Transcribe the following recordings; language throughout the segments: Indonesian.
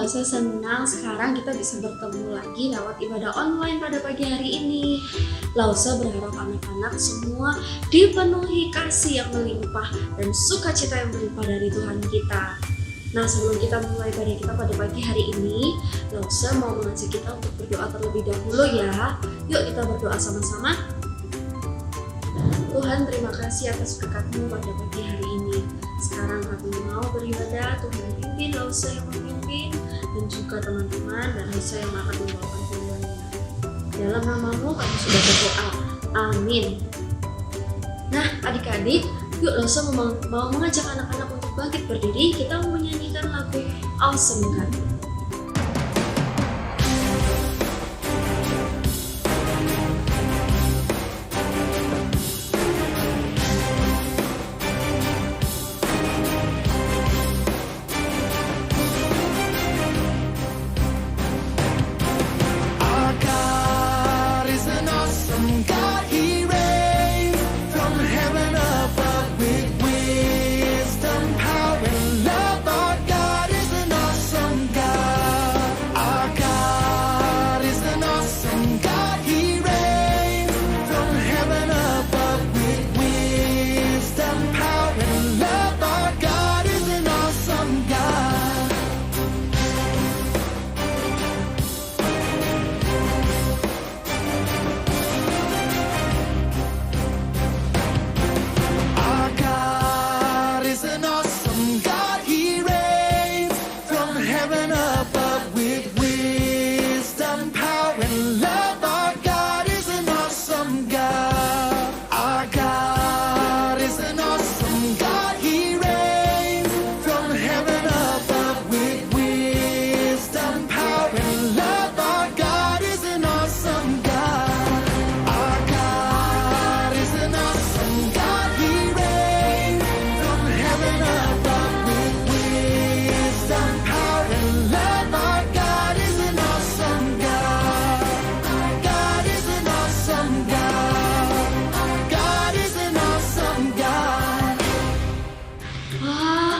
Saya senang sekarang kita bisa bertemu lagi lewat ibadah online pada pagi hari ini. Lausa berharap anak-anak semua dipenuhi kasih yang melimpah dan sukacita yang berlimpah dari Tuhan kita. Nah, sebelum kita mulai ibadah kita pada pagi hari ini, Lausa mau mengajak kita untuk berdoa terlebih dahulu ya. Yuk kita berdoa sama-sama. Tuhan, terima kasih atas berkat-Mu pada pagi hari ini. Sekarang kami mau beribadah, Tuhan pimpin Lausa yang memimpin, dan juga teman-teman dan Lausa yang akan membawakan firman-Nya. Dalam nama-Mu kami sudah berdoa. Amin. Nah, adik-adik, yuk Lausa mau mengajak anak-anak untuk bangkit berdiri. Kita mau menyanyikan lagu Awesome God.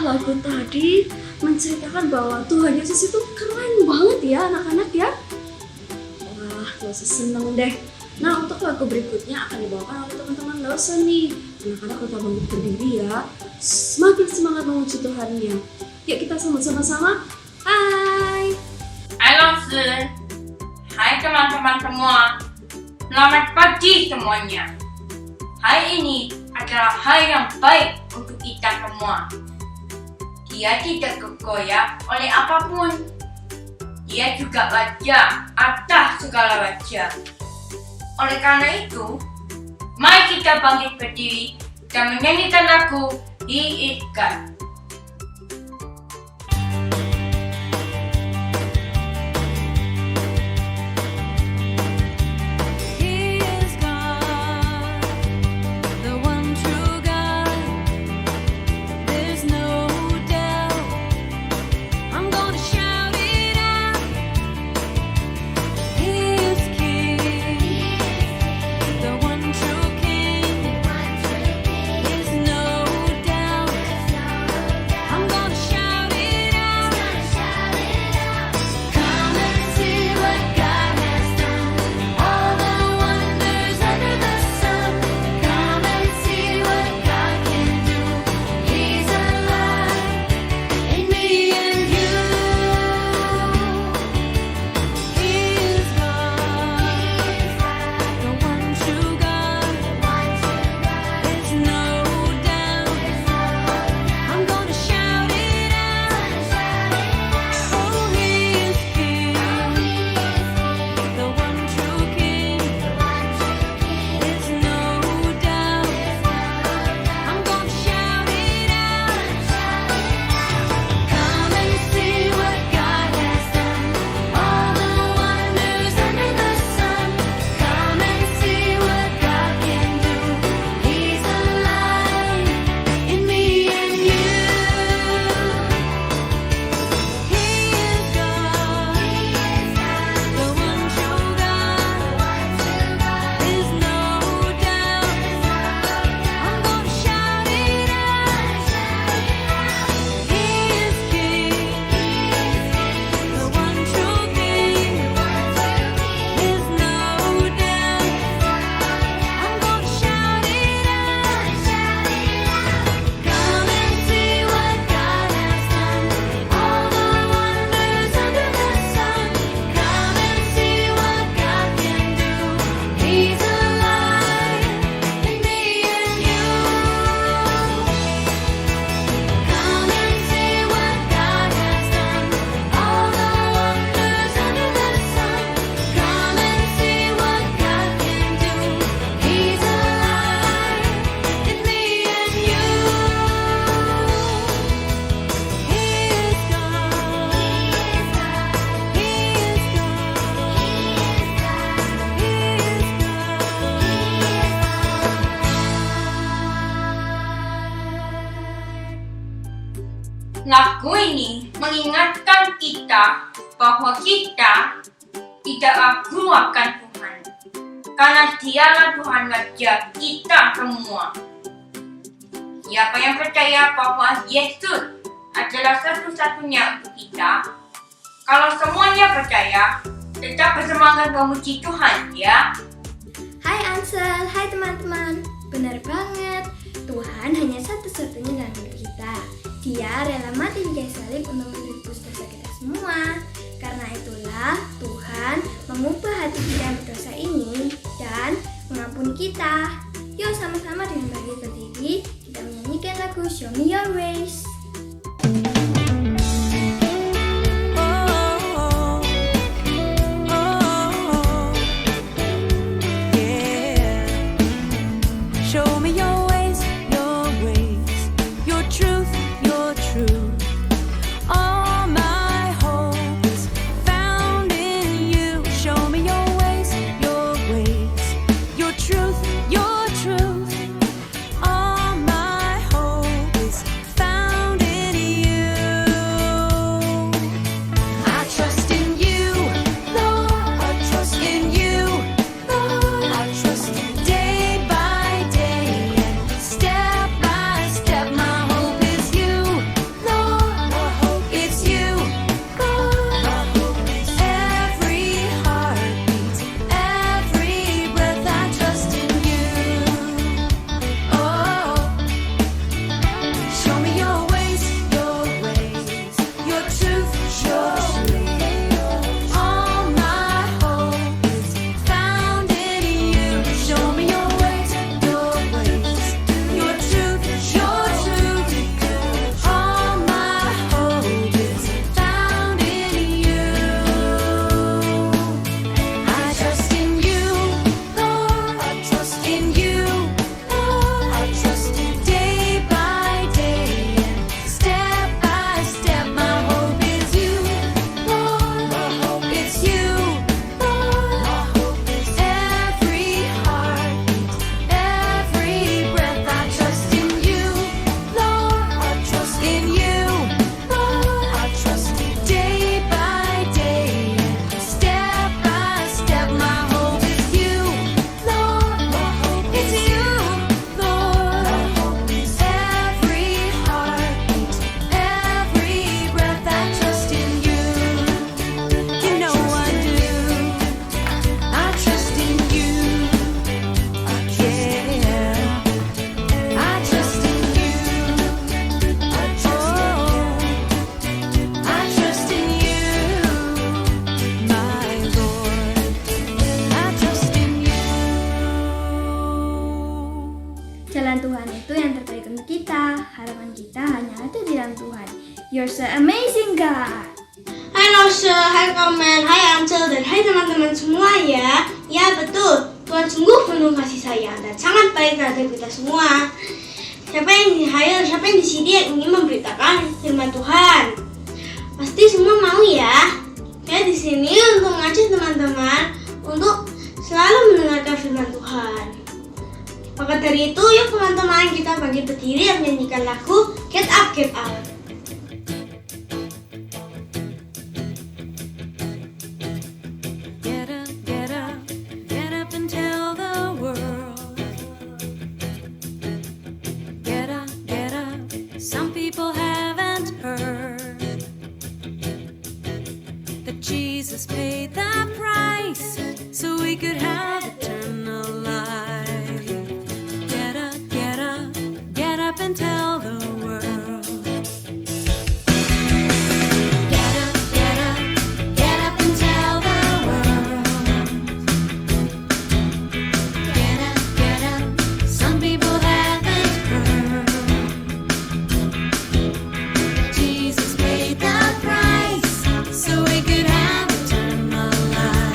Lagu tadi menceritakan bahwa Tuhan Yesus itu keren banget ya anak-anak ya. Wah, Lausa seneng deh. Nah, untuk lagu berikutnya akan dibawakan oleh teman-teman Lausa nih. Anak-anak tetap bangkit berdiri ya. Semakin semangat memuji Tuhan-Nya. Yuk kita sambut sama-sama. Hai. Hai Lausa. Hai teman-teman semua. Selamat pagi semuanya. Hari ini adalah hari yang baik untuk kita semua. Dia tidak tergoyah oleh apapun. Dia juga raja atas segala raja. Oleh karena itu, mari kita bangkit berdiri dan menyanyikan lagu He is God. No doubt. Lagu ini mengingatkan kita bahwa kita tidaklah akan Tuhan, karena Dialah Tuhan Raja kita semua. Siapa yang percaya bahwa Yesus adalah satu-satunya untuk kita, kalau semuanya percaya, tetap bersemangat memuji Tuhan ya. Hai Ansel, hai teman-teman. Benar banget, Tuhan hanya satu-satunya dalam hidup kita. Dia rela mati di kayu salib untuk menebus dosa kita semua. Karena itulah Tuhan mengubah hati kita yang berdosa ini dan mengampuni kita. Yuk sama-sama dengan bangkit berdiri, kita menyanyikan lagu Show Me Your Ways. Show me your ways, your truth, your truth. All my hope is found in you. Show me your ways, your truth, your truth. All my hope is found in you. I trust in you, Lord. I trust in you, Lord. I trust you day by day and step by step. My hope is you, Lord. My hope is you, Lord. My hope is every heartbeat, every breath. I trust in you. Oh, show me your ways, your truth, your truth. All my hope is found in you. Show me your ways, your truth, your truth. All my hope is found in you. I trust in you, Lord. I trust in you, Lord. I trust you day by day and step by step. My hope is you, Lord. My hope is you, Lord. My hope is every heartbeat, every breath. I trust in you, Lord. I trust in you, Lord. I trust you day by day and step by step. My hope is you, Lord. My hope is you, Lord. My hope is every heartbeat, every breath. I trust in you. You know I do. I trust in you. Yeah. I trust in you. I trust in you, my Lord. I trust in you. Jalan Tuhan itu yang terbaik untuk kita. Harapan kita hanya ada di dalam Tuhan. You're so amazing, God. Hai Nosha, hai Kamen, hai Ansel, dan hai teman-teman semua ya. Ya betul, Tuhan sungguh penuh kasih sayang dan sangat baik terhadap kita semua. Siapa yang di sini yang ingin memberitakan firman Tuhan? Pasti semua mau ya. Saya di sini untuk mengajak teman-teman untuk selalu mendengarkan firman Tuhan. Maka dari itu, yuk teman-teman kita bangkit berdiri dan menyanyikan lagu Get Up, Get Out. Get up, get up, get up and tell the world. Get up, some people haven't heard that Jesus paid the price so we could have eternal life. Get up, get up and tell the world. Get up, get up and tell the world. Get up, some people haven't heard. Jesus paid the price so we could have eternal life.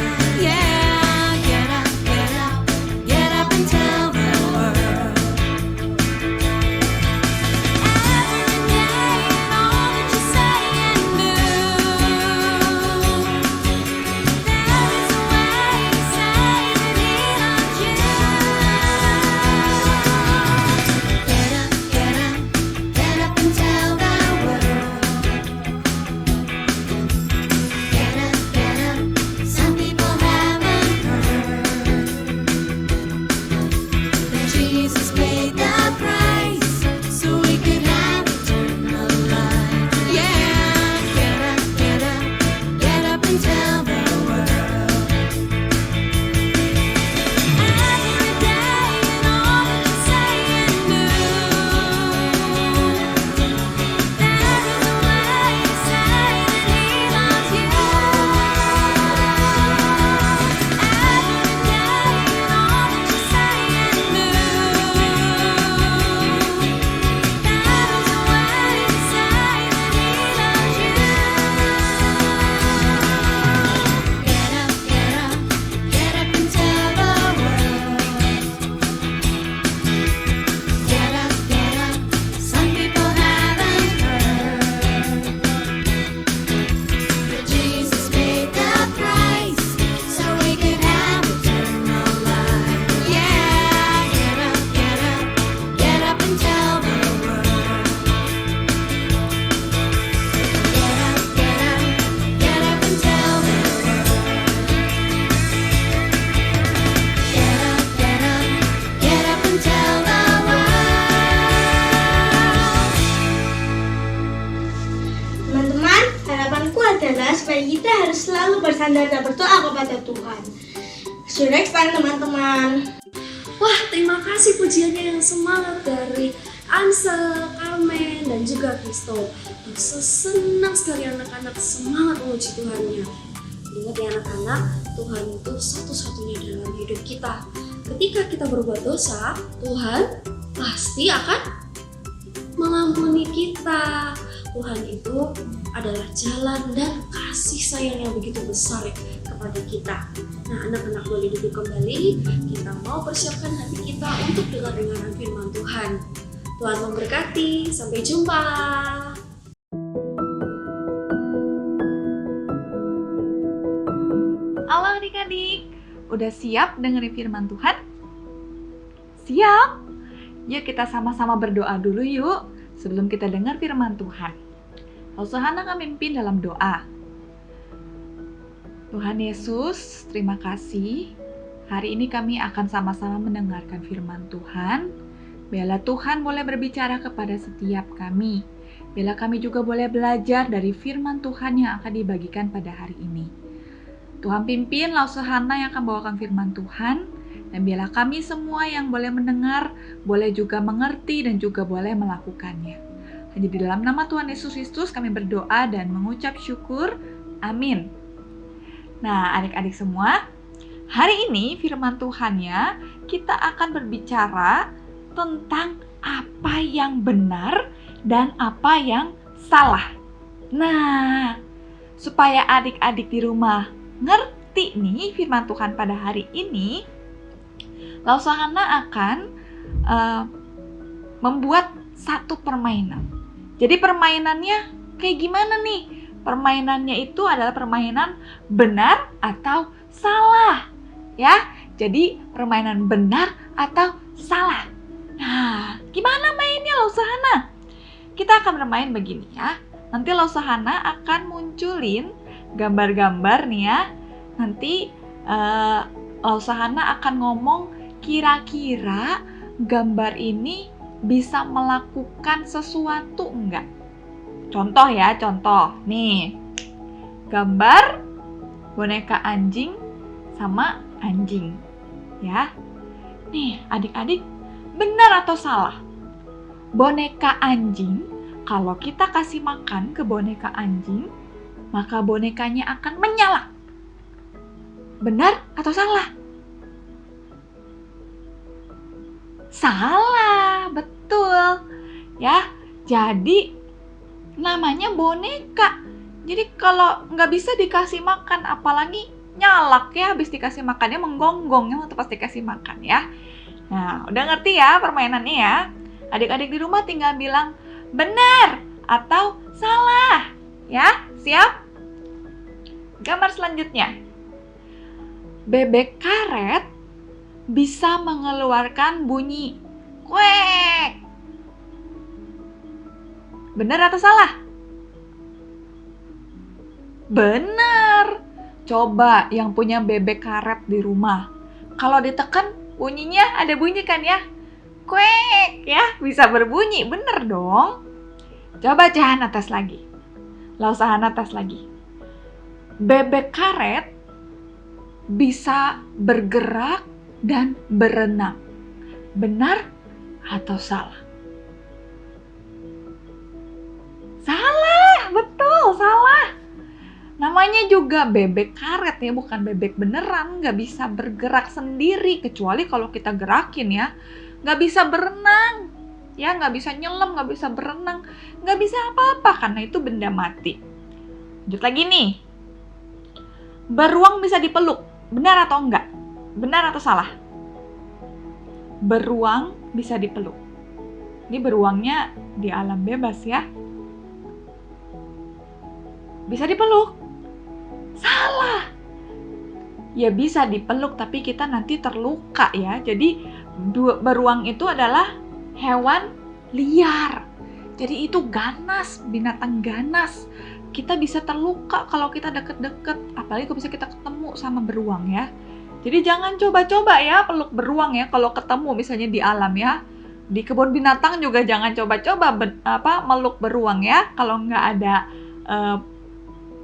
adalah supaya kita harus selalu bersandar dan berdoa kepada Tuhan. See you next time teman-teman. Wah, terima kasih pujiannya yang semangat dari Ansel, Carmen, dan juga Kristo. Senang sekali anak-anak semangat memuji Tuhannya. Ingat ya anak-anak, Tuhan itu satu-satunya dalam hidup kita. Ketika kita berbuat dosa, Tuhan pasti akan mengampuni kita. Tuhan itu adalah jalan dan kasih sayang yang begitu besar kepada kita. Nah, anak-anak boleh duduk kembali. Kita mau persiapkan hati kita untuk dengar-dengaran firman Tuhan. Tuhan memberkati. Sampai jumpa. Halo adik-adik, udah siap dengerin firman Tuhan? Siap? Yuk kita sama-sama berdoa dulu yuk sebelum kita dengar firman Tuhan. Hana akan memimpin dalam doa. Tuhan Yesus, terima kasih. Hari ini kami akan sama-sama mendengarkan firman Tuhan. Biarlah Tuhan boleh berbicara kepada setiap kami. Biarlah kami juga boleh belajar dari firman Tuhan yang akan dibagikan pada hari ini. Tuhan pimpin Hana yang akan bawakan firman Tuhan. Dan biarlah kami semua yang boleh mendengar, boleh juga mengerti dan juga boleh melakukannya. Hanya di dalam nama Tuhan Yesus Kristus kami berdoa dan mengucap syukur. Amin. Nah, adik-adik semua, hari ini firman Tuhannya kita akan berbicara tentang apa yang benar dan apa yang salah. Nah, supaya adik-adik di rumah ngerti nih firman Tuhan pada hari ini, Hana akan membuat satu permainan. Jadi permainannya kayak gimana nih? Permainannya itu adalah permainan benar atau salah. Ya, jadi permainan benar atau salah. Nah, gimana mainnya Hana? Kita akan bermain begini ya. Nanti Hana akan munculin gambar-gambar nih ya. Nanti Hana akan ngomong kira-kira gambar ini bisa melakukan sesuatu enggak? Contoh ya, contoh. Nih, gambar boneka anjing sama anjing. Ya. Nih, adik-adik, benar atau salah? Boneka anjing, kalau kita kasih makan ke boneka anjing, maka bonekanya akan menyala. Benar atau salah? Salah, betul. Ya, jadi namanya boneka. Jadi kalau nggak bisa dikasih makan, apalagi nyalak ya, habis dikasih makannya menggonggong ya waktu pas dikasih makan ya. Nah, udah ngerti ya permainannya ya? Adik-adik di rumah tinggal bilang benar atau salah. Ya, siap? Gambar selanjutnya. Bebek karet bisa mengeluarkan bunyi kuek. Benar atau salah? Benar. Coba yang punya bebek karet di rumah. Kalau ditekan bunyinya ada bunyi kan ya? Kuek ya, bisa berbunyi. Bener dong. Coba Hana tes lagi. Hana tes lagi. Bebek karet bisa bergerak dan berenang. Benar atau salah? Salah, betul, salah. Namanya juga bebek karet ya, bukan bebek beneran. Nggak bisa bergerak sendiri, kecuali kalau kita gerakin ya. Nggak bisa berenang, ya nggak bisa nyelam, nggak bisa berenang, nggak bisa apa-apa karena itu benda mati. Lanjut lagi nih. Beruang bisa dipeluk, benar atau enggak? Benar atau salah? Beruang bisa dipeluk. Ini beruangnya di alam bebas ya. Bisa dipeluk? Salah. Ya bisa dipeluk tapi kita nanti terluka ya. Jadi beruang itu adalah hewan liar. Jadi itu ganas, binatang ganas. Kita bisa terluka kalau kita deket-deket, apalagi kalau bisa kita ketemu sama beruang ya. Jadi jangan coba-coba ya peluk beruang ya kalau ketemu misalnya di alam ya. Di kebun binatang juga jangan coba-coba meluk beruang ya kalau nggak ada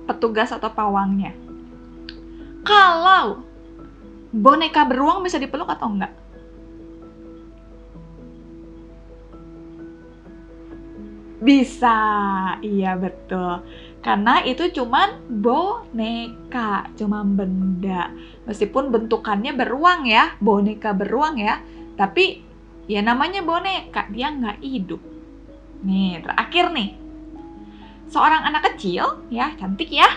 petugas atau pawangnya. Kalau boneka beruang bisa dipeluk atau enggak? Bisa, iya betul. Karena itu cuman boneka, cuman benda. Meskipun bentukannya beruang ya, boneka beruang ya. Tapi ya namanya boneka, dia nggak hidup. Nih, terakhir nih. Seorang anak kecil, ya cantik ya.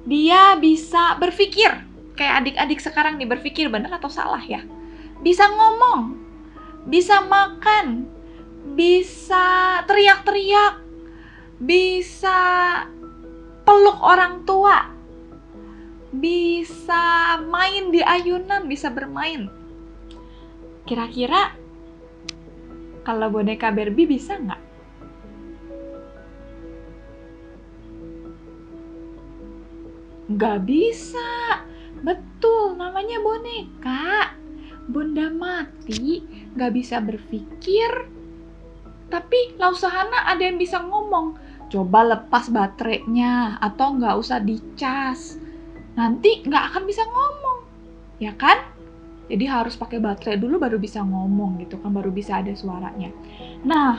Dia bisa berpikir. Kayak adik-adik sekarang nih berpikir benar atau salah ya. Bisa ngomong, bisa makan, bisa teriak-teriak, bisa peluk orang tua, bisa main di ayunan, bisa bermain. Kira-kira kalau boneka Barbie bisa nggak? Nggak bisa. Betul, namanya boneka. Benda mati, nggak bisa berpikir. Tapi Lausahana ada yang bisa ngomong. Coba lepas baterainya atau nggak usah dicas. Nanti nggak akan bisa ngomong. Ya kan? Jadi harus pakai baterai dulu baru bisa ngomong gitu kan, baru bisa ada suaranya. Nah,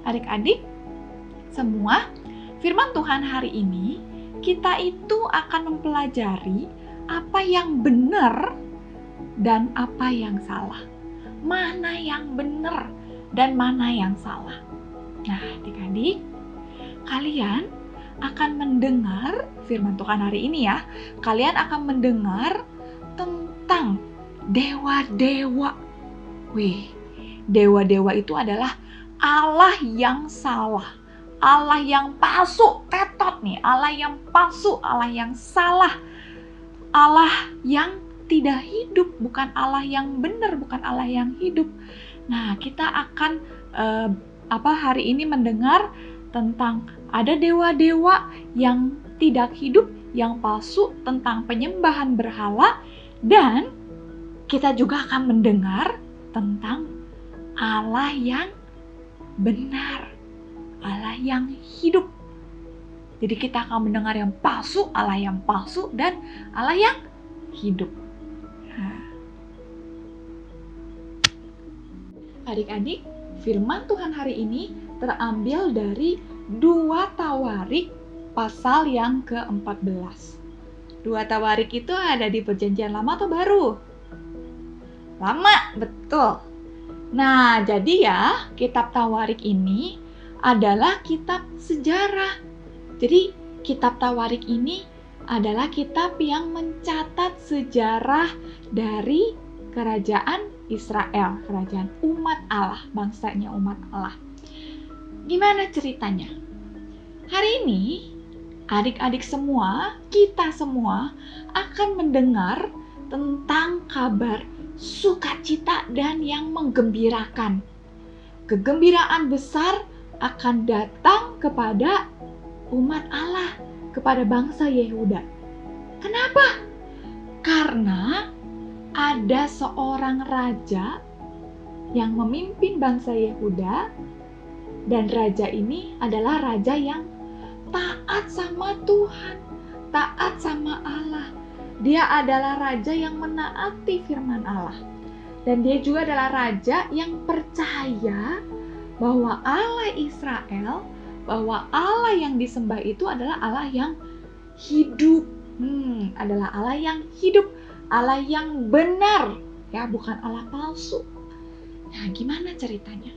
adik-adik semua, firman Tuhan hari ini kita itu akan mempelajari apa yang benar dan apa yang salah. Mana yang benar dan mana yang salah. Nah, adik-adik, kalian akan mendengar firman Tuhan hari ini ya. Kalian akan mendengar tentang dewa-dewa. Wih, dewa-dewa itu adalah Allah yang salah, Allah yang palsu, tetot nih, Allah yang palsu, Allah yang salah, Allah yang tidak hidup, bukan Allah yang benar, bukan Allah yang hidup. Nah, kita akan hari ini mendengar tentang ada dewa-dewa yang tidak hidup, yang palsu, tentang penyembahan berhala, dan kita juga akan mendengar tentang Allah yang benar, Allah yang hidup. Jadi kita akan mendengar yang palsu, Allah yang palsu, dan Allah yang hidup. Adik-adik, firman Tuhan hari ini terambil dari 2 Tawarik pasal yang ke-14. 2 Tawarik itu ada di Perjanjian Lama atau Baru? Lama, betul. Nah, jadi ya, kitab Tawarik ini adalah kitab sejarah. Jadi, kitab Tawarik ini adalah kitab yang mencatat sejarah dari kerajaan Israel, kerajaan umat Allah, bangsanya umat Allah. Gimana ceritanya? Hari ini, adik-adik semua, kita semua akan mendengar tentang kabar sukacita dan yang menggembirakan. Kegembiraan besar akan datang kepada umat Allah, kepada bangsa Yehuda. Kenapa? Karena ada seorang raja yang memimpin bangsa Yehuda, dan raja ini adalah raja yang taat sama Tuhan, taat sama Allah. Dia adalah raja yang menaati firman Allah. Dan dia juga adalah raja yang percaya bahwa Allah Israel, bahwa Allah yang disembah itu adalah Allah yang hidup. Adalah Allah yang hidup, Allah yang benar, ya, bukan Allah palsu. Nah, gimana ceritanya?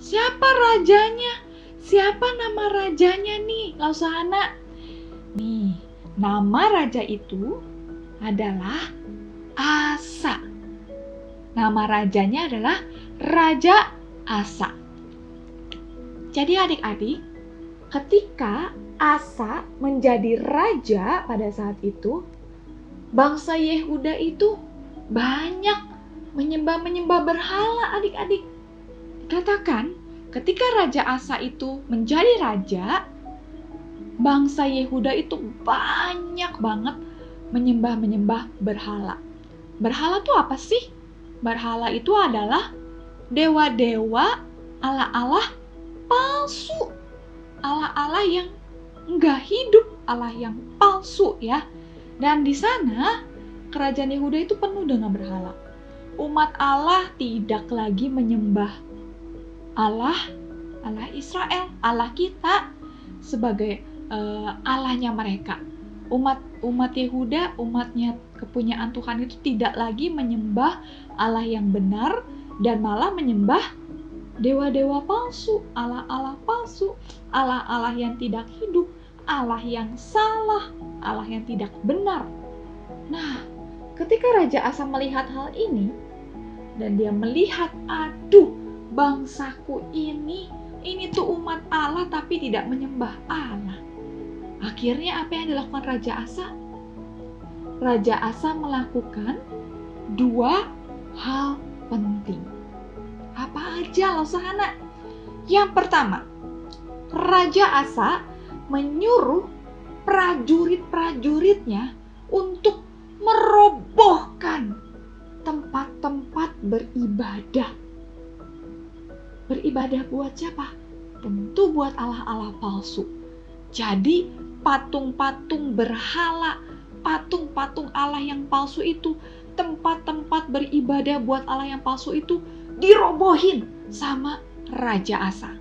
Siapa rajanya? Siapa nama rajanya nih, Lausahana? Nih, nama raja itu adalah Asa. Nama rajanya adalah Raja Asa. Jadi adik-adik, ketika Asa menjadi raja pada saat itu, bangsa Yehuda itu banyak menyembah berhala adik-adik. Dikatakan ketika Raja Asa itu menjadi raja, bangsa Yehuda itu banyak banget menyembah berhala. Berhala itu apa sih? Berhala itu adalah dewa-dewa, Allah-Allah palsu. Allah-Allah yang nggak hidup, Allah yang palsu ya. Dan di sana kerajaan Yehuda itu penuh dengan berhala. Umat Allah tidak lagi menyembah Allah Israel, Allah kita sebagai Allahnya mereka. Umat Yehuda, umatnya kepunyaan Tuhan itu tidak lagi menyembah Allah yang benar dan malah menyembah dewa-dewa palsu, Allah-Allah palsu, Allah-Allah yang tidak hidup, Allah yang salah, Allah yang tidak benar. Nah, ketika Raja Asa melihat hal ini, dan dia melihat, aduh, bangsaku ini tuh umat Allah tapi tidak menyembah Allah. Akhirnya apa yang dilakukan Raja Asa? Raja Asa melakukan 2 hal penting. Apa aja loh sahana? Yang pertama, Raja Asa menyuruh prajurit-prajuritnya untuk merobohkan tempat-tempat beribadah. Beribadah buat siapa? Tentu buat Allah-Allah palsu. Jadi patung-patung berhala, patung-patung Allah yang palsu itu, tempat-tempat beribadah buat Allah yang palsu itu dirobohin sama Raja Asa.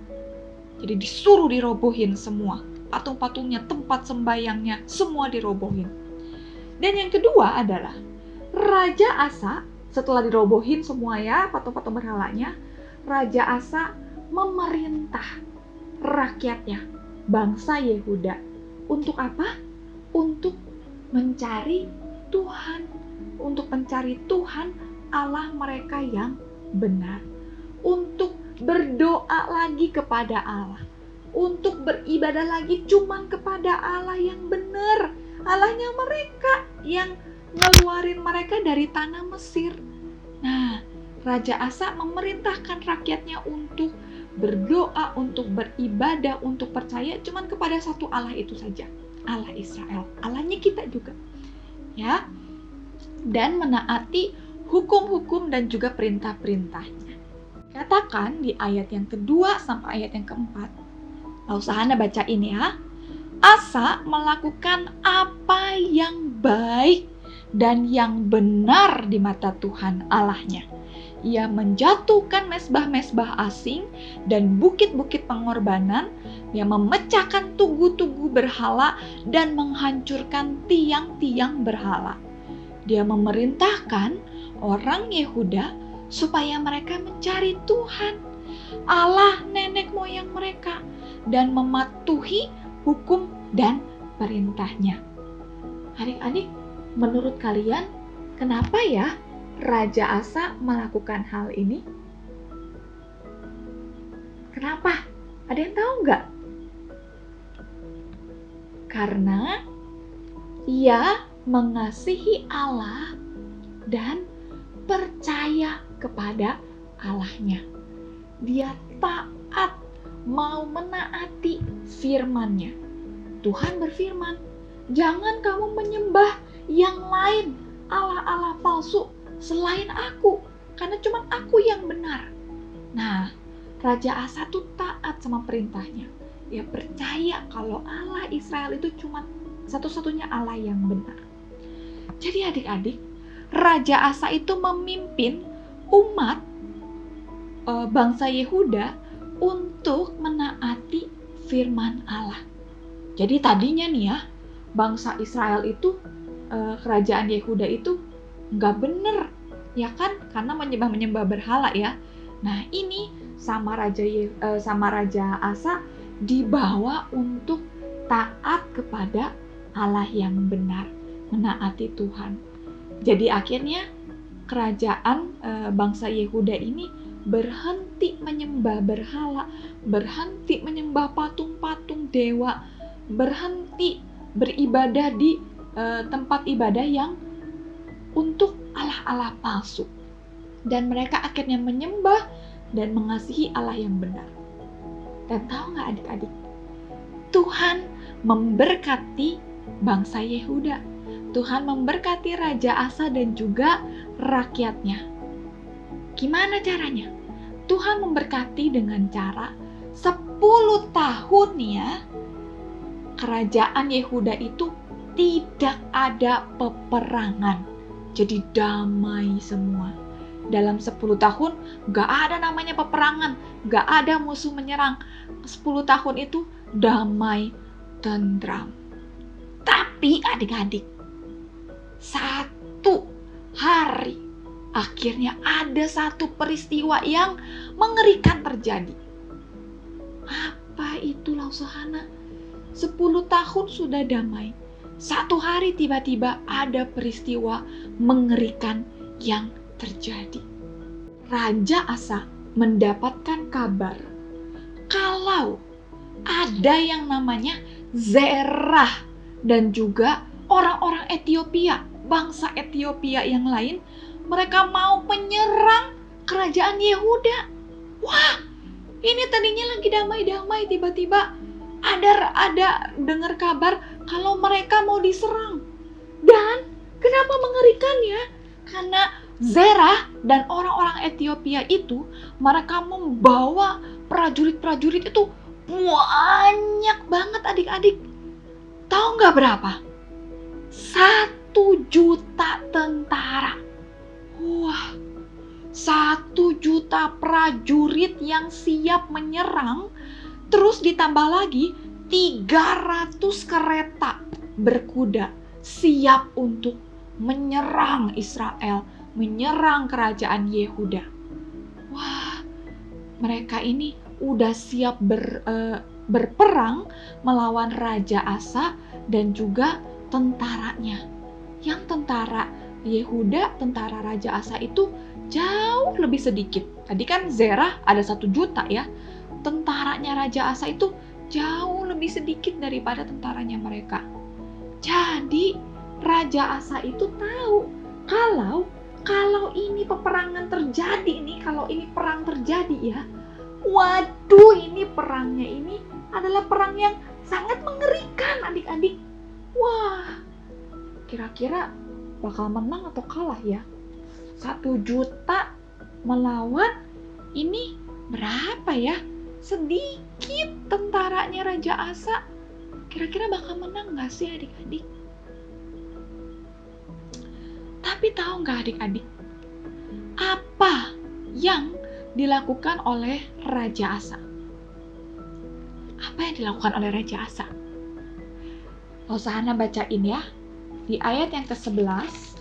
Jadi disuruh dirobohin semua. Patung-patungnya, tempat sembayangnya, semua dirobohin. Dan yang kedua adalah Raja Asa setelah dirobohin semua ya patung-patung berhalanya, Raja Asa memerintah rakyatnya, bangsa Yehuda. Untuk apa? Untuk mencari Tuhan. Untuk mencari Tuhan Allah mereka yang benar. Untuk berdoa lagi kepada Allah. Untuk beribadah lagi cuman kepada Allah yang benar. Allahnya mereka yang ngeluarin mereka dari tanah Mesir. Nah, Raja Asa memerintahkan rakyatnya untuk berdoa, untuk beribadah, untuk percaya cuman kepada satu Allah itu saja, Allah Israel, Allahnya kita juga, ya. Dan menaati hukum-hukum dan juga perintah-perintahnya. Katakan di ayat yang kedua sampai ayat yang keempat. Lalu sahana baca ini ya. Asa melakukan apa yang baik dan yang benar di mata Tuhan Allahnya. Ia menjatuhkan mezbah-mezbah asing dan bukit-bukit pengorbanan. Ia memecahkan tugu-tugu berhala dan menghancurkan tiang-tiang berhala. Dia memerintahkan orang Yehuda supaya mereka mencari Tuhan, Allah nenek moyang mereka, dan mematuhi hukum dan perintahnya. Adik-adik, menurut kalian kenapa ya Raja Asa melakukan hal ini? Kenapa? Ada yang tahu nggak? Karena ia mengasihi Allah dan percaya kepada Allahnya. Dia taat, mau menaati firman-Nya. Tuhan berfirman, jangan kamu menyembah yang lain, Allah-Allah palsu selain aku, karena cuma aku yang benar. Nah, Raja Asa tuh taat sama perintahnya. Dia percaya kalau Allah Israel itu cuma satu-satunya Allah yang benar. Jadi adik-adik, Raja Asa itu memimpin umat bangsa Yehuda untuk menaati firman Allah. Jadi tadinya nih ya, bangsa Israel itu, kerajaan Yehuda itu nggak bener, ya kan? Karena menyembah berhala ya. Nah ini sama Raja Asa dibawa untuk taat kepada Allah yang benar, menaati Tuhan. Jadi akhirnya kerajaan bangsa Yehuda ini berhenti menyembah berhala, berhenti menyembah patung-patung dewa, berhenti beribadah di tempat ibadah yang untuk Allah-Allah palsu. Dan mereka akhirnya menyembah dan mengasihi Allah yang benar. Dan tahu nggak adik-adik? Tuhan memberkati bangsa Yehuda. Tuhan memberkati Raja Asa dan juga rakyatnya. Gimana caranya? Tuhan memberkati dengan cara 10 tahun ya. kerajaan Yehuda itu tidak ada peperangan. Jadi damai semua. Dalam 10 tahun gak ada namanya peperangan, gak ada musuh menyerang. 10 tahun itu damai, tentram. Tapi adik-adik, satu hari akhirnya ada satu peristiwa yang mengerikan terjadi. Apa itu Lausohana? 10 tahun sudah damai. Satu hari tiba-tiba ada peristiwa mengerikan yang terjadi. Raja Asa mendapatkan kabar kalau ada yang namanya Zerah dan juga orang-orang Ethiopia, bangsa Ethiopia yang lain, mereka mau menyerang kerajaan Yehuda. Wah, ini tadinya lagi damai-damai, tiba-tiba ada dengar kabar kalau mereka mau diserang. Dan kenapa mengerikan ya? Karena Zerah dan orang-orang Ethiopia itu, mereka membawa prajurit-prajurit itu banyak banget adik-adik. Tahu nggak berapa? 1 juta tentara. Wah, 1 juta prajurit yang siap menyerang. Terus ditambah lagi 300 kereta berkuda siap untuk menyerang Israel, menyerang kerajaan Yehuda. Wah, mereka ini udah siap berperang melawan Raja Asa dan juga tentaranya. Yang tentara Yehuda, tentara Raja Asa itu jauh lebih sedikit. Tadi kan Zerah ada 1 juta ya. Tentaranya Raja Asa itu jauh lebih sedikit daripada tentaranya mereka. Jadi Raja Asa itu tahu kalau ini peperangan terjadi nih, kalau ini perang terjadi ya, waduh, ini perangnya ini adalah perang yang sangat mengerikan adik-adik. Wah, kira-kira bakal menang atau kalah ya? 1 juta melawan ini berapa ya? Sedikit tentaranya Raja Asa. Kira-kira bakal menang gak sih adik-adik? Tapi tahu gak adik-adik? Apa yang dilakukan oleh Raja Asa? Apa yang dilakukan oleh Raja Asa? Lausohana bacain ya. Di ayat yang ke-11.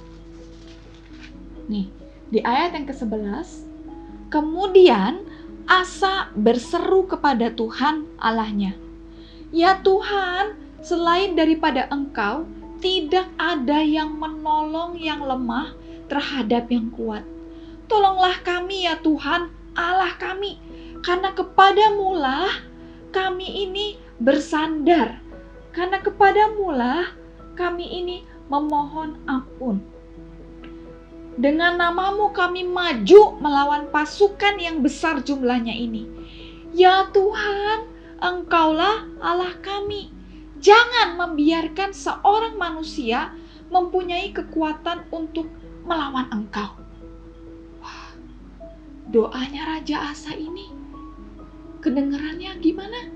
Nih, di ayat yang ke-11. Kemudian Asa berseru kepada Tuhan Allahnya, "Ya Tuhan, selain daripada Engkau, tidak ada yang menolong yang lemah terhadap yang kuat. Tolonglah kami ya Tuhan, Allah kami, karena kepadamulah kami ini bersandar, karena kepadamulah kami ini memohon ampun. Dengan namamu kami maju melawan pasukan yang besar jumlahnya ini. Ya Tuhan, Engkaulah Allah kami. Jangan membiarkan seorang manusia mempunyai kekuatan untuk melawan Engkau." Wah, doanya Raja Asa ini kedengarannya gimana?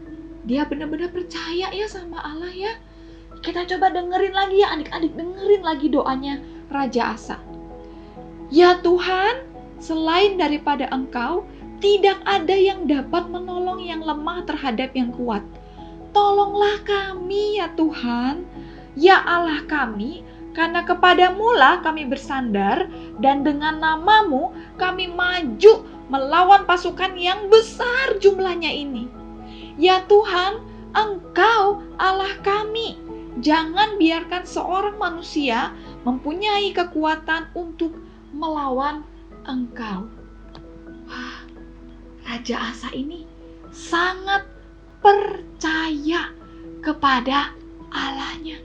Dia benar-benar percaya ya sama Allah ya. Kita coba dengerin lagi ya adik-adik, dengerin lagi doanya Raja Asa. "Ya Tuhan, selain daripada Engkau, tidak ada yang dapat menolong yang lemah terhadap yang kuat. Tolonglah kami ya Tuhan, ya Allah kami, karena kepadamulah kami bersandar, dan dengan namamu kami maju melawan pasukan yang besar jumlahnya ini. Ya Tuhan, Engkau Allah kami. Jangan biarkan seorang manusia mempunyai kekuatan untuk melawan Engkau." Wah, Raja Asa ini sangat percaya kepada Allahnya,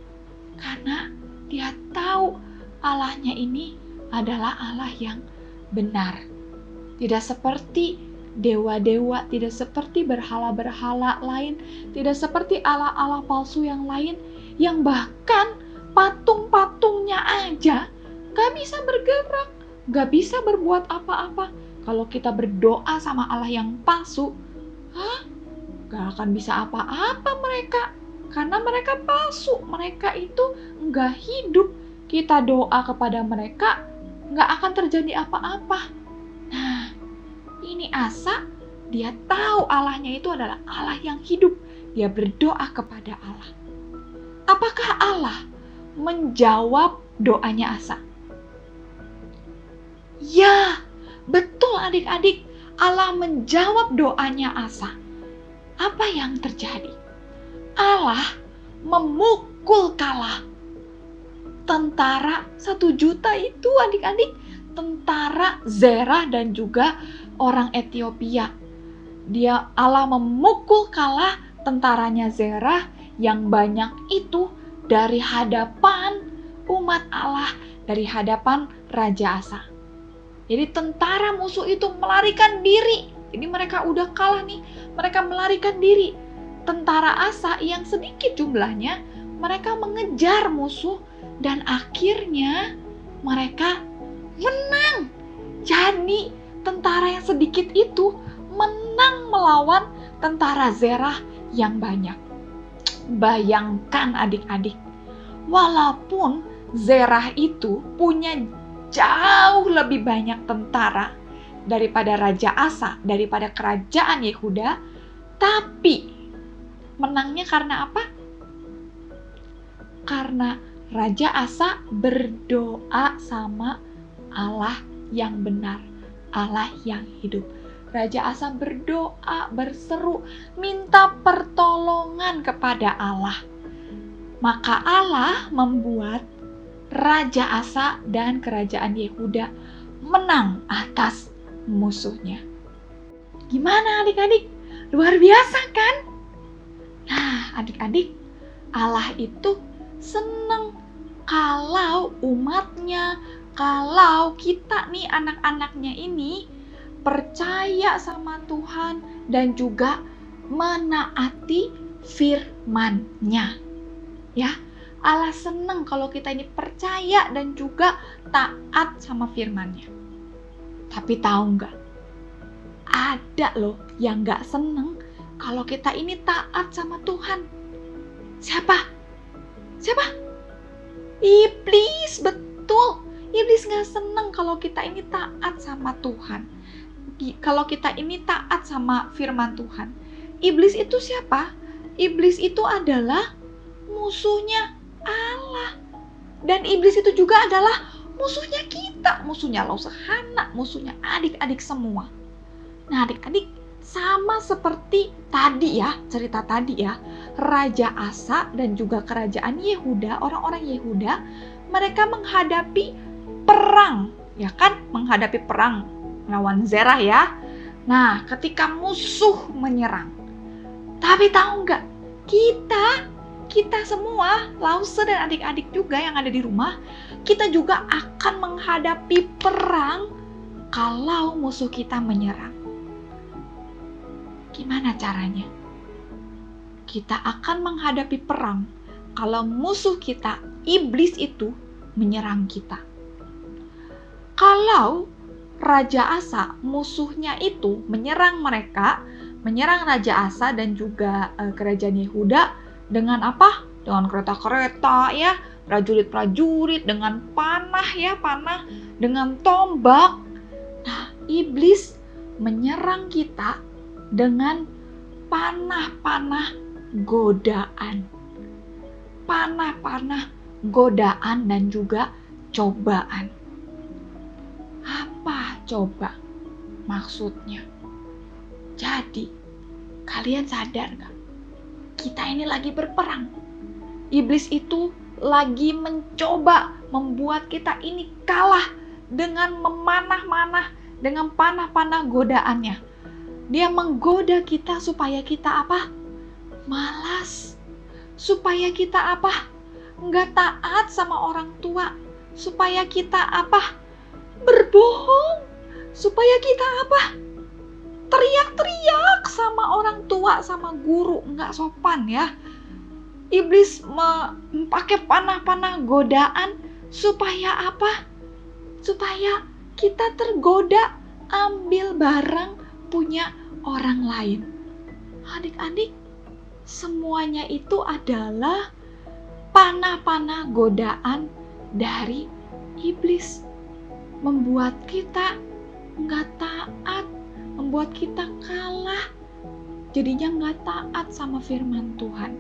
karena dia tahu Allahnya ini adalah Allah yang benar. Tidak seperti dewa-dewa, tidak seperti berhala-berhala lain, tidak seperti Allah-Allah palsu yang lain, yang bahkan patung-patungnya aja gak bisa bergerak, gak bisa berbuat apa-apa. Kalau kita berdoa sama Allah yang palsu, gak akan bisa apa-apa mereka. Karena mereka palsu, mereka itu nggak hidup. Kita doa kepada mereka, nggak akan terjadi apa-apa. Nah, ini Asa, dia tahu Allahnya itu adalah Allah yang hidup. Dia berdoa kepada Allah. Apakah Allah menjawab doanya Asa? Ya, betul adik-adik. Allah menjawab doanya Asa. Apa yang terjadi? Allah memukul kalah tentara 1 juta itu adik-adik. Tentara Zerah dan juga orang Ethiopia. Allah memukul kalah tentaranya Zerah yang banyak itu dari hadapan umat Allah, dari hadapan Raja Asa. Jadi tentara musuh itu melarikan diri. Ini mereka udah kalah nih, mereka melarikan diri. Tentara Asa yang sedikit jumlahnya, mereka mengejar musuh dan akhirnya mereka menang. Jadi tentara yang sedikit itu menang melawan tentara Zerah yang banyak. Bayangkan adik-adik, walaupun Zerah itu punya jauh lebih banyak tentara daripada Raja Asa, daripada kerajaan Yehuda, tapi menangnya karena apa? Karena Raja Asa berdoa sama Allah yang benar, Allah yang hidup. Raja Asa berdoa, berseru, minta pertolongan kepada Allah. Maka Allah membuat Raja Asa dan kerajaan Yehuda menang atas musuhnya. Gimana adik-adik? Luar biasa kan? Nah, adik-adik, Allah itu senang kalau umatnya, kalau kita nih anak-anaknya ini percaya sama Tuhan dan juga menaati firman-Nya. Ya, Allah senang kalau kita ini percaya dan juga taat sama firman-Nya. Tapi tahu nggak? Ada loh yang nggak senang kalau kita ini taat sama Tuhan. Siapa? Iblis, betul. Iblis nggak senang kalau kita ini taat sama Tuhan. Kalau kita ini taat sama firman Tuhan. Iblis itu siapa? Iblis itu adalah musuhnya Allah. Dan iblis itu juga adalah musuhnya kita. Musuhnya Lausahana, musuhnya adik-adik semua. Nah adik-adik, sama seperti tadi ya, cerita tadi ya. Raja Asa dan juga kerajaan Yehuda, orang-orang Yehuda, mereka menghadapi perang, ya kan? Menghadapi perang lawan Zerah ya. Nah, ketika musuh menyerang. Tapi tahu nggak? Kita semua, Lause dan adik-adik juga yang ada di rumah, kita juga akan menghadapi perang kalau musuh kita menyerang. Gimana caranya? Kita akan menghadapi perang kalau musuh kita, iblis itu, menyerang kita. Kalau Raja Asa, musuhnya itu menyerang mereka, menyerang Raja Asa dan juga kerajaan Yehuda dengan apa? Dengan kereta-kereta ya, prajurit-prajurit, dengan panah ya, dengan tombak. Nah, iblis menyerang kita dengan panah-panah godaan. Panah-panah godaan dan juga cobaan. Apa coba maksudnya? Jadi, kalian sadar gak? Kita ini lagi berperang. Iblis itu lagi mencoba membuat kita ini kalah dengan memanah-manah, dengan panah-panah godaannya. Dia menggoda kita supaya kita apa? Malas. Supaya kita apa? Nggak taat sama orang tua. Supaya kita apa? Berbohong. Supaya kita apa? Teriak-teriak sama orang tua, sama guru. Nggak sopan ya. Iblis pakai panah-panah godaan supaya apa? Supaya kita tergoda ambil barang punya orang lain. Adik-adik, semuanya itu adalah panah-panah godaan dari iblis. Membuat kita nggak taat, membuat kita kalah, jadinya nggak taat sama firman Tuhan.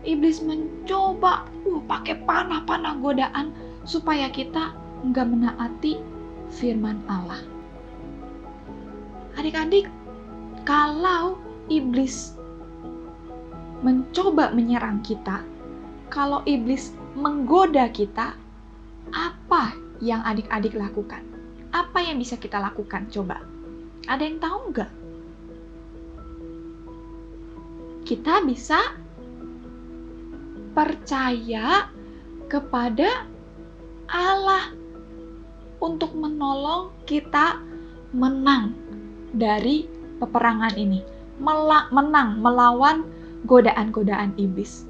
Iblis mencoba pakai panah-panah godaan supaya kita nggak menaati firman Allah. Adik-adik, kalau iblis mencoba menyerang kita, kalau iblis menggoda kita, apa yang adik-adik lakukan? Apa yang bisa kita lakukan? Coba. Ada yang tahu nggak? Kita bisa percaya kepada Allah untuk menolong kita menang dari peperangan ini. Menang melawan godaan-godaan iblis.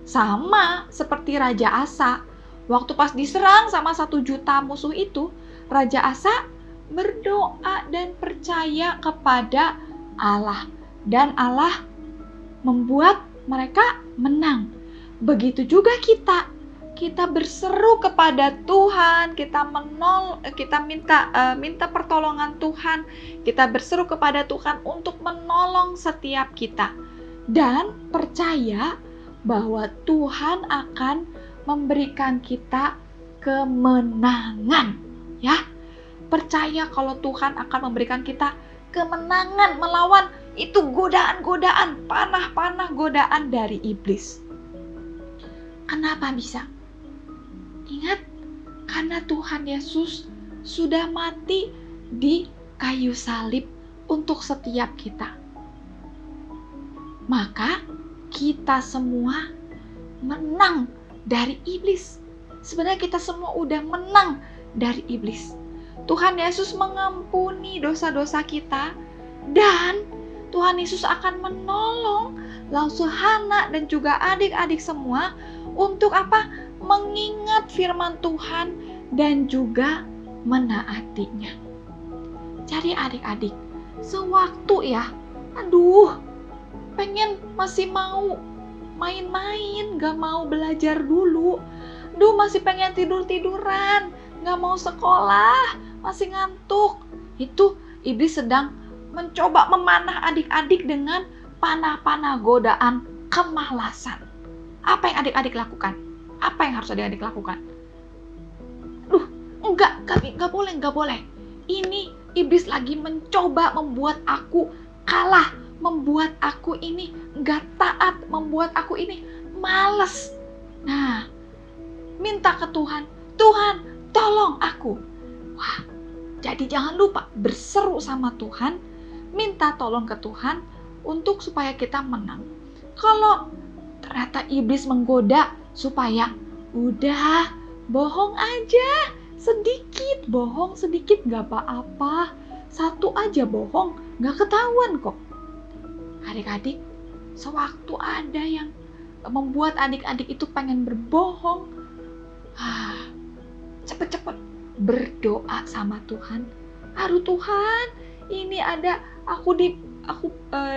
Sama seperti Raja Asa. Waktu pas diserang sama 1 juta musuh itu, Raja Asa berdoa dan percaya kepada Allah. Dan Allah membuat mereka menang. Begitu juga kita. Kita berseru kepada Tuhan, kita minta pertolongan Tuhan, kita berseru kepada Tuhan untuk menolong setiap kita. Dan percaya bahwa Tuhan akan memberikan kita kemenangan, ya. Percaya kalau Tuhan akan memberikan kita kemenangan melawan itu godaan-godaan, panah-panah godaan dari iblis. Kenapa bisa? Ingat, karena Tuhan Yesus sudah mati di kayu salib untuk setiap kita. Maka kita semua menang dari iblis. Sebenarnya kita semua udah menang dari iblis. Tuhan Yesus mengampuni dosa-dosa kita, dan Tuhan Yesus akan menolong langsung Hana dan juga adik-adik semua untuk apa? Mengingat firman Tuhan dan juga menaatinya. Jadi adik-adik, sewaktu pengen masih mau main-main, gak mau belajar dulu. Masih pengen tidur-tiduran, gak mau sekolah, masih ngantuk. Itu iblis sedang mencoba memanah adik-adik dengan panah-panah godaan kemalasan. Apa yang adik-adik lakukan? Apa yang harus adik-adik lakukan? Enggak boleh. Ini iblis lagi mencoba membuat aku kalah, membuat aku ini enggak taat, membuat aku ini males. Nah, minta ke Tuhan, Tuhan tolong aku. Wah, jadi jangan lupa berseru sama Tuhan, minta tolong ke Tuhan untuk supaya kita menang. Kalau ternyata iblis menggoda supaya udah bohong aja, bohong sedikit gak apa-apa, 1 aja bohong gak ketahuan kok. Adik-adik, sewaktu ada yang membuat adik-adik itu pengen berbohong, cepet-cepet berdoa sama Tuhan. Aduh Tuhan, ini ada aku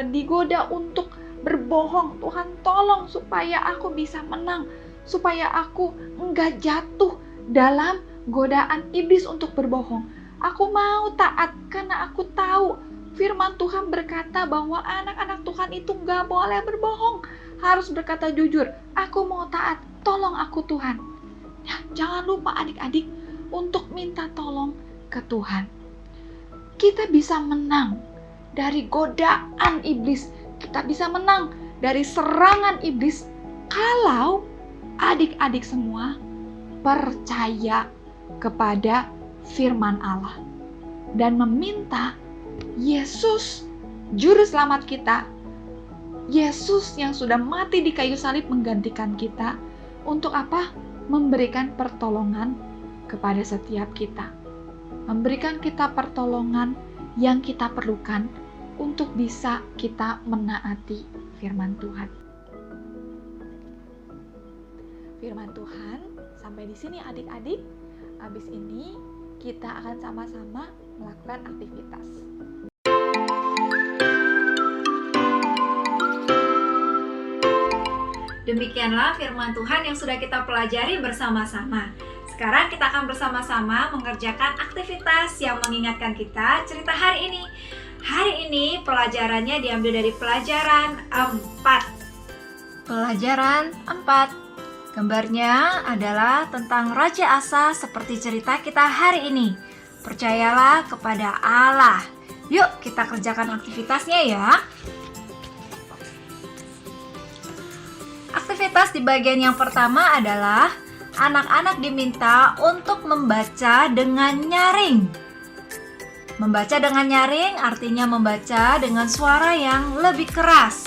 digoda untuk berbohong. Tuhan tolong supaya aku bisa menang, supaya aku enggak jatuh dalam godaan iblis untuk berbohong. Aku mau taat karena aku tahu firman Tuhan berkata bahwa anak-anak Tuhan itu enggak boleh berbohong, harus berkata jujur. Aku mau taat, tolong aku Tuhan. Ya, jangan lupa adik-adik untuk minta tolong ke Tuhan. Kita bisa menang dari godaan iblis, kita bisa menang dari serangan iblis kalau adik-adik semua percaya kepada firman Allah dan meminta Yesus, juru selamat kita, Yesus yang sudah mati di kayu salib menggantikan kita, untuk apa? Memberikan pertolongan kepada setiap kita, memberikan kita pertolongan yang kita perlukan untuk bisa kita menaati firman Tuhan. Firman Tuhan sampai di sini adik-adik. Habis ini kita akan sama-sama melakukan aktivitas. Demikianlah firman Tuhan yang sudah kita pelajari bersama-sama. Sekarang kita akan bersama-sama mengerjakan aktivitas yang mengingatkan kita cerita hari ini. Hari ini pelajarannya diambil dari pelajaran 4. Pelajaran 4. Gambarnya adalah tentang Raja Asa seperti cerita kita hari ini. Percayalah kepada Allah. Yuk kita kerjakan aktivitasnya ya. Aktivitas di bagian yang pertama adalah anak-anak diminta untuk membaca dengan nyaring. Membaca dengan nyaring artinya membaca dengan suara yang lebih keras.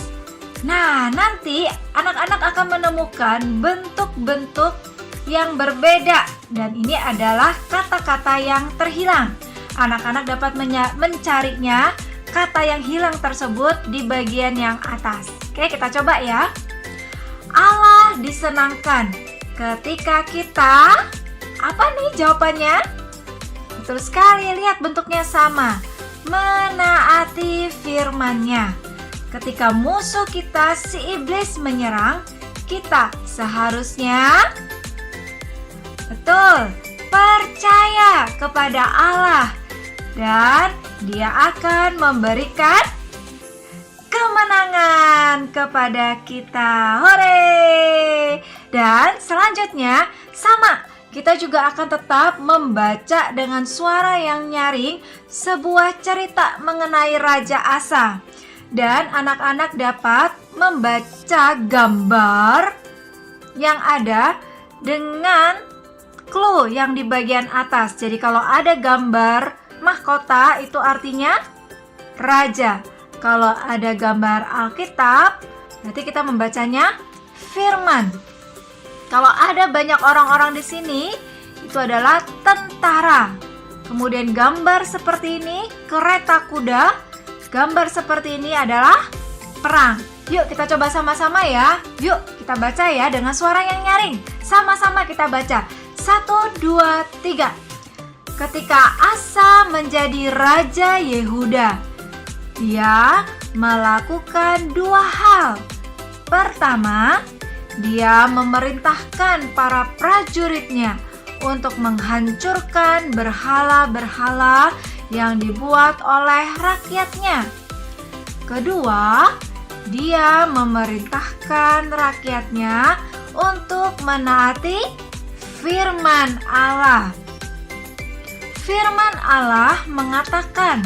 Nah, nanti anak-anak akan menemukan bentuk-bentuk yang berbeda dan ini adalah kata-kata yang terhilang. Anak-anak dapat mencarinya kata yang hilang tersebut di bagian yang atas. Oke, kita coba ya. Allah disenangkan ketika kita, apa nih jawabannya? Betul sekali, lihat bentuknya sama. Menaati firman-Nya. Ketika musuh kita si iblis menyerang, kita seharusnya betul, percaya kepada Allah dan Dia akan memberikan kemenangan kepada kita. Hore! Dan selanjutnya sama, kita juga akan tetap membaca dengan suara yang nyaring sebuah cerita mengenai Raja Asa. Dan anak-anak dapat membaca gambar yang ada dengan clue yang di bagian atas. Jadi kalau ada gambar mahkota itu artinya raja. Kalau ada gambar Alkitab, nanti kita membacanya firman. Kalau ada banyak orang-orang di sini, itu adalah tentara. Kemudian gambar seperti ini, kereta kuda. Gambar seperti ini adalah perang. Yuk kita coba sama-sama ya. Yuk kita baca ya dengan suara yang nyaring. Sama-sama kita baca. 1, 2, 3. Ketika Asa menjadi Raja Yehuda, Dia melakukan 2 hal. Pertama, Dia memerintahkan para prajuritnya untuk menghancurkan berhala-berhala yang dibuat oleh rakyatnya. Kedua, Dia memerintahkan rakyatnya untuk menaati firman Allah. Firman Allah mengatakan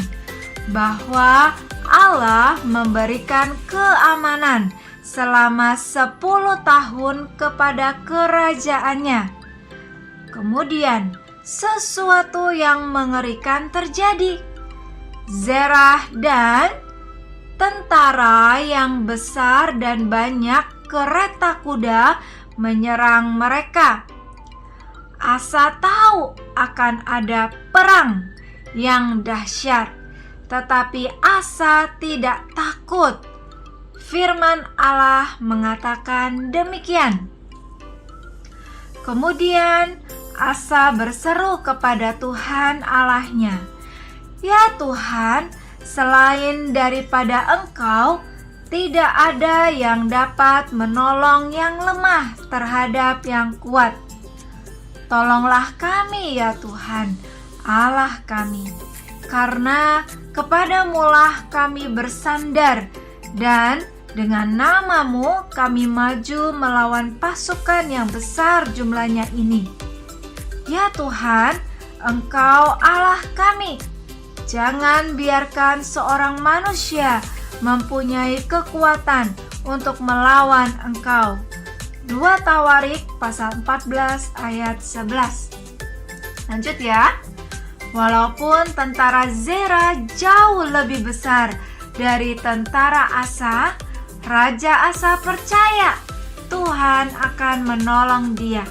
bahwa Allah memberikan keamanan selama 10 tahun kepada kerajaannya. Kemudian sesuatu yang mengerikan terjadi. Zerah dan tentara yang besar dan banyak kereta kuda menyerang mereka. Asa tahu akan ada perang yang dahsyat. Tetapi Asa tidak takut. Firman Allah mengatakan demikian. Kemudian Asa berseru kepada Tuhan Allahnya, "Ya Tuhan, selain daripada Engkau, tidak ada yang dapat menolong yang lemah terhadap yang kuat. Tolonglah kami ya Tuhan, Allah kami. Karena kepadamulah kami bersandar dan dengan nama-Mu kami maju melawan pasukan yang besar jumlahnya ini. Ya Tuhan, Engkau Allah kami. Jangan biarkan seorang manusia mempunyai kekuatan untuk melawan Engkau." 2 Tawarik pasal 14 ayat 11. Lanjut ya. Walaupun tentara Zerah jauh lebih besar dari tentara Asa, Raja Asa percaya Tuhan akan menolong dia.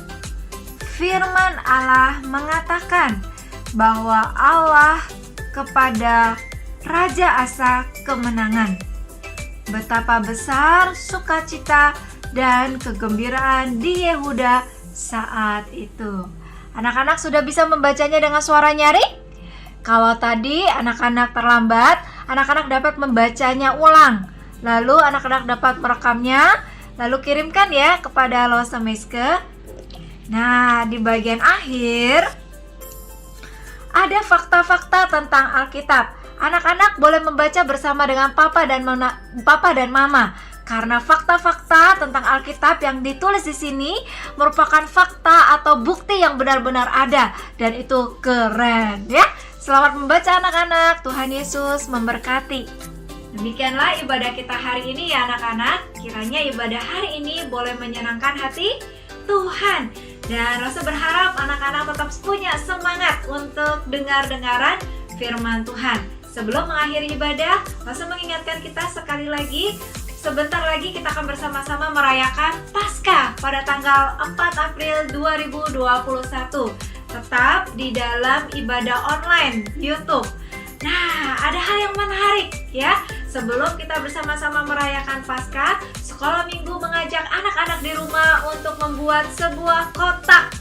Firman Allah mengatakan bahwa Allah kepada Raja Asa kemenangan. Betapa besar sukacita dan kegembiraan di Yehuda saat itu. Anak-anak sudah bisa membacanya dengan suara nyaring? Kalau tadi anak-anak terlambat, anak-anak dapat membacanya ulang. Lalu anak-anak dapat merekamnya lalu kirimkan ya kepada Lause Miske. Nah, di bagian akhir ada fakta-fakta tentang Alkitab. Anak-anak boleh membaca bersama dengan Papa dan Mama. Karena fakta-fakta tentang Alkitab yang ditulis di sini merupakan fakta atau bukti yang benar-benar ada, dan itu keren ya. Selamat membaca anak-anak. Tuhan Yesus memberkati. Demikianlah ibadah kita hari ini ya anak-anak. Kiranya ibadah hari ini boleh menyenangkan hati Tuhan. Dan Lause berharap anak-anak tetap punya semangat untuk dengar-dengaran firman Tuhan. Sebelum mengakhiri ibadah, Lause mengingatkan kita sekali lagi, sebentar lagi kita akan bersama-sama merayakan Paskah pada tanggal 4 April 2021. Tetap di dalam ibadah online YouTube. Nah, ada hal yang menarik ya. Sebelum kita bersama-sama merayakan Paskah, Sekolah Minggu mengajak anak-anak di rumah untuk membuat sebuah kotak.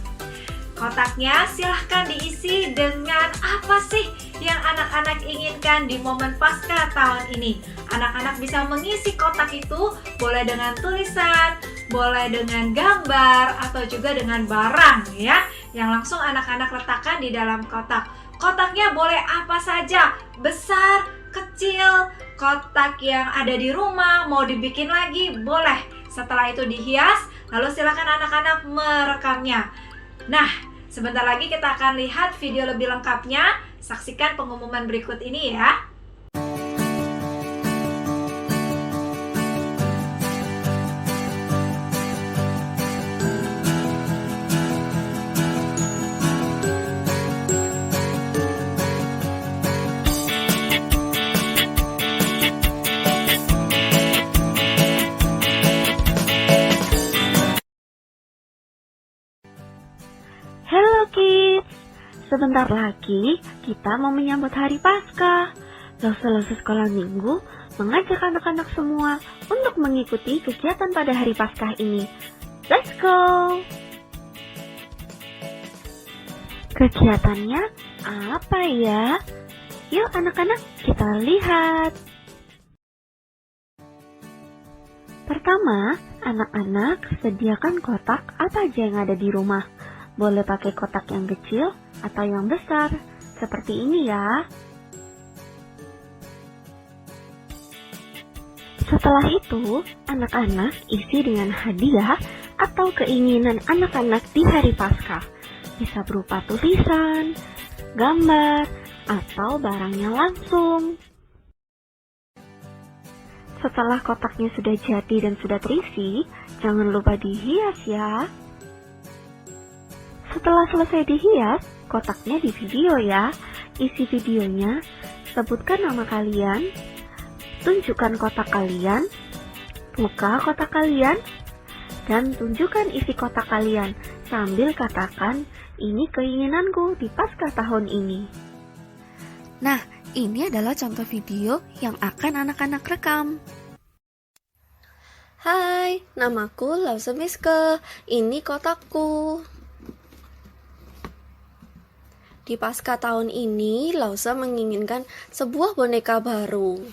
Kotaknya silahkan diisi dengan apa sih yang anak-anak inginkan di momen Paskah tahun ini. Anak-anak bisa mengisi kotak itu boleh dengan tulisan, boleh dengan gambar, atau juga dengan barang ya, yang langsung anak-anak letakkan di dalam kotak. Kotaknya boleh apa saja, besar, kecil, kotak yang ada di rumah, mau dibikin lagi, boleh. Setelah itu dihias, lalu silakan anak-anak merekamnya. Nah, sebentar lagi kita akan lihat video lebih lengkapnya. Saksikan pengumuman berikut ini ya. Hello kids, sebentar lagi kita mau menyambut hari Paskah. Lause Sekolah Minggu mengajak anak-anak semua untuk mengikuti kegiatan pada hari Paskah ini. Let's go! Kegiatannya apa ya? Yuk anak-anak, kita lihat. Pertama, anak-anak sediakan kotak apa aja yang ada di rumah. Boleh pakai kotak yang kecil atau yang besar, seperti ini ya. Setelah itu, anak-anak isi dengan hadiah atau keinginan anak-anak di hari Paskah. Bisa berupa tulisan, gambar, atau barangnya langsung. Setelah kotaknya sudah jadi dan sudah terisi, jangan lupa dihias ya. Setelah selesai dihias, kotaknya di video ya. Isi videonya, sebutkan nama kalian, tunjukkan kotak kalian, buka kotak kalian, dan tunjukkan isi kotak kalian sambil katakan, ini keinginanku di Paskah tahun ini. Nah, ini adalah contoh video yang akan anak-anak rekam. Hai, namaku Lause Miske. Ini kotakku. Di Paskah tahun ini, Lause menginginkan sebuah boneka baru.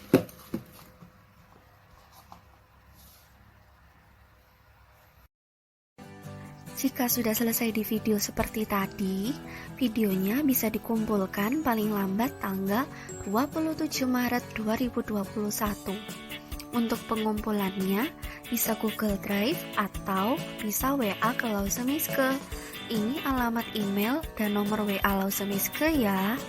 Jika sudah selesai di video seperti tadi, videonya bisa dikumpulkan paling lambat tanggal 27 Maret 2021. Untuk pengumpulannya, bisa Google Drive atau bisa WA ke Lause Miske. Ini alamat email dan nomor WA Lause Miske ya.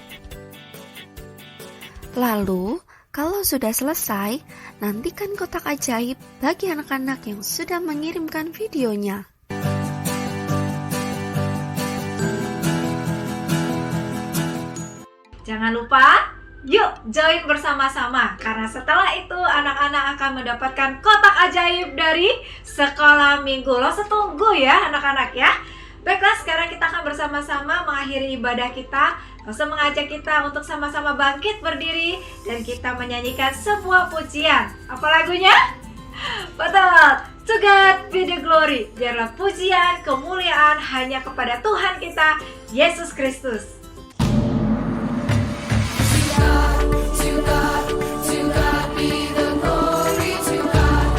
Lalu, kalau sudah selesai, nantikan kotak ajaib bagi anak-anak yang sudah mengirimkan videonya. Jangan lupa, yuk join bersama-sama. Karena setelah itu anak-anak akan mendapatkan kotak ajaib dari Sekolah Minggu. Lause tunggu ya anak-anak ya. Baiklah, sekarang kita akan bersama-sama mengakhiri ibadah kita. Lause mengajak kita untuk sama-sama bangkit berdiri dan kita menyanyikan sebuah pujian. Apa lagunya? Betul, To God be the glory. Biarlah pujian, kemuliaan hanya kepada Tuhan kita, Yesus Kristus. To God be the glory. To God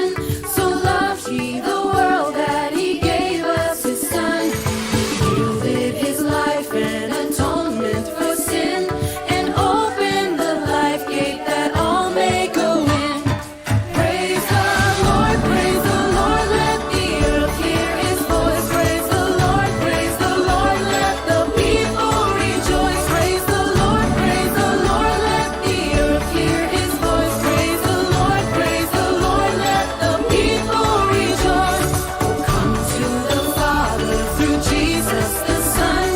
Son. So loved he the world that he gave us his Son. Yielded his life and atonement for sin, and opened the life gate that all may go in. Praise the Lord, let the earth hear his voice. Praise the Lord, let the people rejoice. Praise the Lord, let the earth hear his voice. Praise the Lord, let the people rejoice. Oh, come to the Father through Jesus the Son,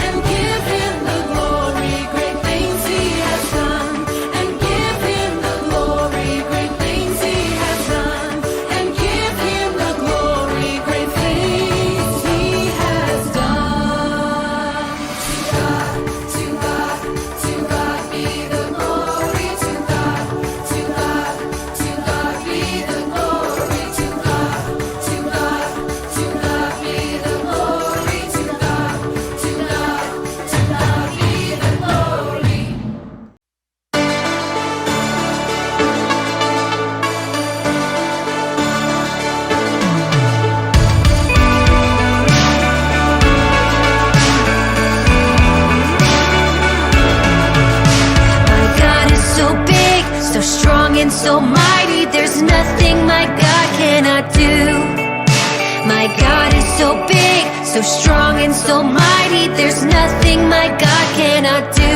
and give him the glory, great things he has done. And give him the glory, great things he has done. And give him the glory, great things he has done. To God be the glory. To God be the glory. To God be the glory. To God be the glory. My God is so big, so strong and so mighty. There's nothing my God cannot do. My God is so big, so strong and so mighty. There's nothing my God cannot do.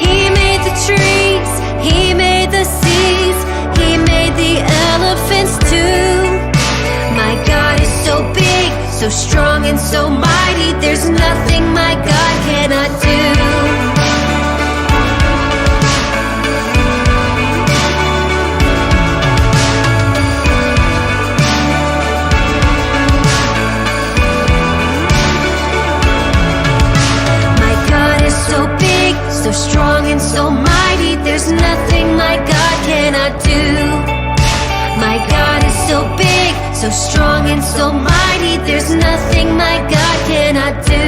He made the trees, he made the seas, he made the elephants too. My God is so big, so strong and so mighty. There's nothing my God cannot do. My God is so big, so strong and so mighty. There's nothing my God cannot do. My God is so big, so strong and so mighty. There's nothing my God cannot do.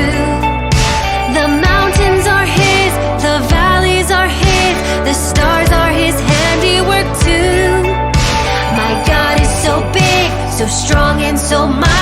The mountains are his, the valleys are his, the stars are his handiwork too. My God is so big, so strong and so mighty.